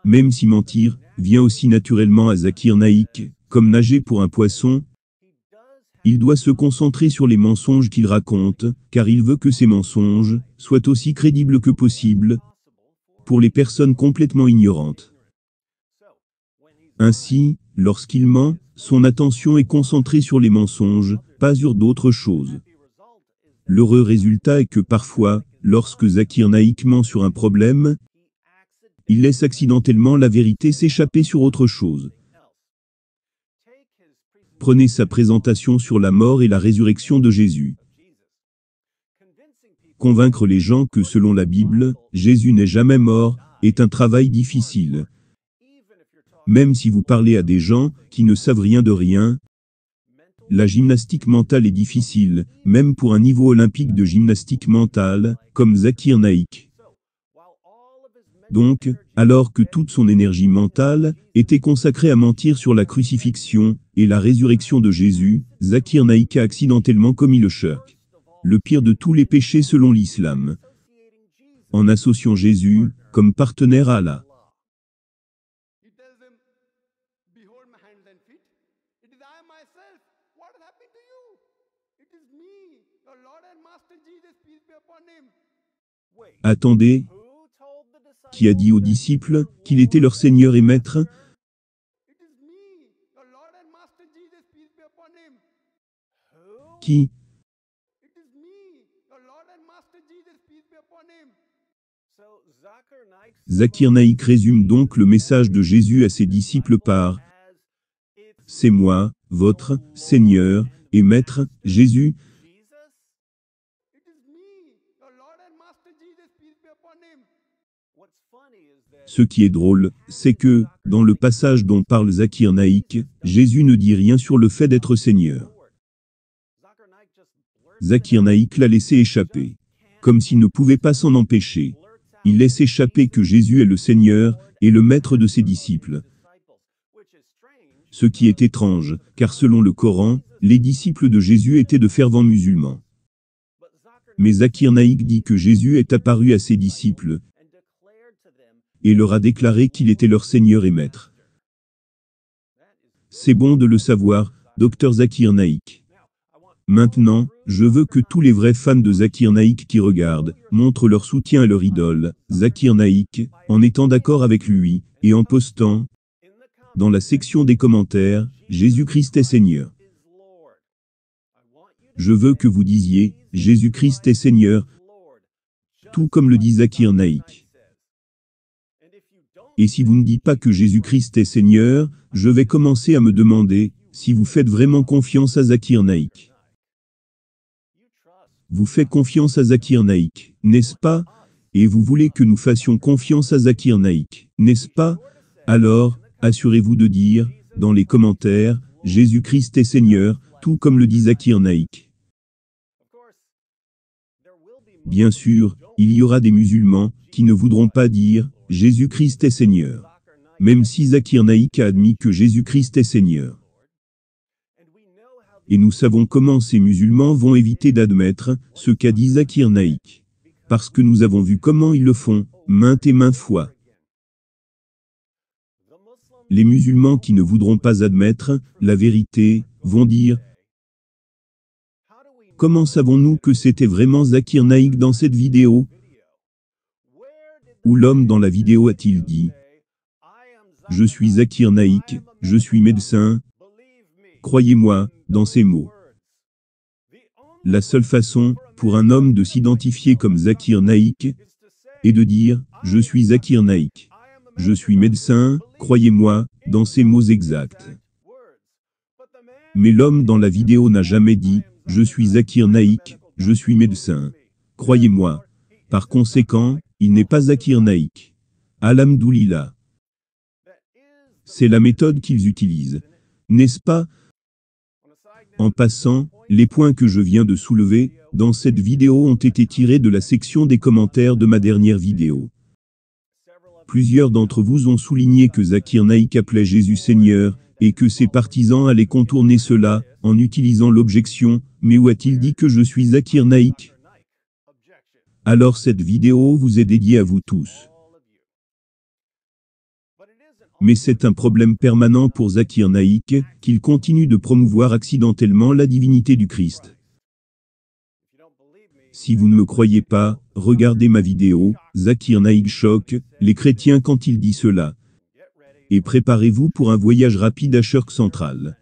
Même si mentir vient aussi naturellement à Zakir Naik, comme nager pour un poisson, il doit se concentrer sur les mensonges qu'il raconte, car il veut que ces mensonges soient aussi crédibles que possible pour les personnes complètement ignorantes. Ainsi, lorsqu'il ment, son attention est concentrée sur les mensonges, pas sur d'autres choses. L'heureux résultat est que parfois, lorsque Zakir Naik ment sur un problème, il laisse accidentellement la vérité s'échapper sur autre chose. Prenez sa présentation sur la mort et la résurrection de Jésus. Convaincre les gens que selon la Bible, Jésus n'est jamais mort, est un travail difficile. Même si vous parlez à des gens qui ne savent rien de rien, la gymnastique mentale est difficile, même pour un niveau olympique de gymnastique mentale, comme Zakir Naik. Donc, alors que toute son énergie mentale était consacrée à mentir sur la crucifixion et la résurrection de Jésus, Zakir Naik a accidentellement commis le shirk, le pire de tous les péchés selon l'islam, en associant Jésus comme partenaire à Allah. Attendez, qui a dit aux disciples qu'il était leur Seigneur et Maître? Qui? Zakir Naik résume donc le message de Jésus à ses disciples par « C'est moi, votre Seigneur et Maître, Jésus ». Ce qui est drôle, c'est que, dans le passage dont parle Zakir Naik, Jésus ne dit rien sur le fait d'être Seigneur. Zakir Naik l'a laissé échapper, comme s'il ne pouvait pas s'en empêcher. Il laisse échapper que Jésus est le Seigneur et le Maître de ses disciples. Ce qui est étrange, car selon le Coran, les disciples de Jésus étaient de fervents musulmans. Mais Zakir Naik dit que Jésus est apparu à ses disciples et leur a déclaré qu'il était leur Seigneur et Maître. C'est bon de le savoir, Dr Zakir Naik. Maintenant, je veux que tous les vrais fans de Zakir Naik qui regardent, montrent leur soutien à leur idole, Zakir Naik, en étant d'accord avec lui, et en postant, dans la section des commentaires, Jésus-Christ est Seigneur. Je veux que vous disiez, Jésus-Christ est Seigneur, tout comme le dit Zakir Naik. Et si vous ne dites pas que Jésus-Christ est Seigneur, je vais commencer à me demander si vous faites vraiment confiance à Zakir Naik. Vous faites confiance à Zakir Naik, n'est-ce pas? Et vous voulez que nous fassions confiance à Zakir Naik, n'est-ce pas? Alors, assurez-vous de dire, dans les commentaires, Jésus-Christ est Seigneur, tout comme le dit Zakir Naik. Bien sûr, il y aura des musulmans qui ne voudront pas dire Jésus-Christ est Seigneur, même si Zakir Naik a admis que Jésus-Christ est Seigneur. Et nous savons comment ces musulmans vont éviter d'admettre ce qu'a dit Zakir Naik, parce que nous avons vu comment ils le font, maintes et maintes fois. Les musulmans qui ne voudront pas admettre la vérité vont dire « Comment savons-nous que c'était vraiment Zakir Naik dans cette vidéo ?» Où l'homme dans la vidéo a-t-il dit « Je suis Zakir Naik, je suis médecin, croyez-moi, dans ces mots. » La seule façon, pour un homme de s'identifier comme Zakir Naik, est de dire « Je suis Zakir Naik, je suis médecin, croyez-moi, dans ces mots exacts. » Mais l'homme dans la vidéo n'a jamais dit « Je suis Zakir Naik, je suis médecin, croyez-moi. » Par conséquent, il n'est pas Zakir Naik. Alhamdoulilah. C'est la méthode qu'ils utilisent. N'est-ce pas? En passant, les points que je viens de soulever, dans cette vidéo ont été tirés de la section des commentaires de ma dernière vidéo. Plusieurs d'entre vous ont souligné que Zakir Naik appelait Jésus Seigneur, et que ses partisans allaient contourner cela, en utilisant l'objection, mais où a-t-il dit que je suis Zakir Naik? Alors cette vidéo vous est dédiée à vous tous. Mais c'est un problème permanent pour Zakir Naik, qu'il continue de promouvoir accidentellement la divinité du Christ. Si vous ne me croyez pas, regardez ma vidéo, Zakir Naik choque les chrétiens quand il dit cela. Et préparez-vous pour un voyage rapide à Shirk Central.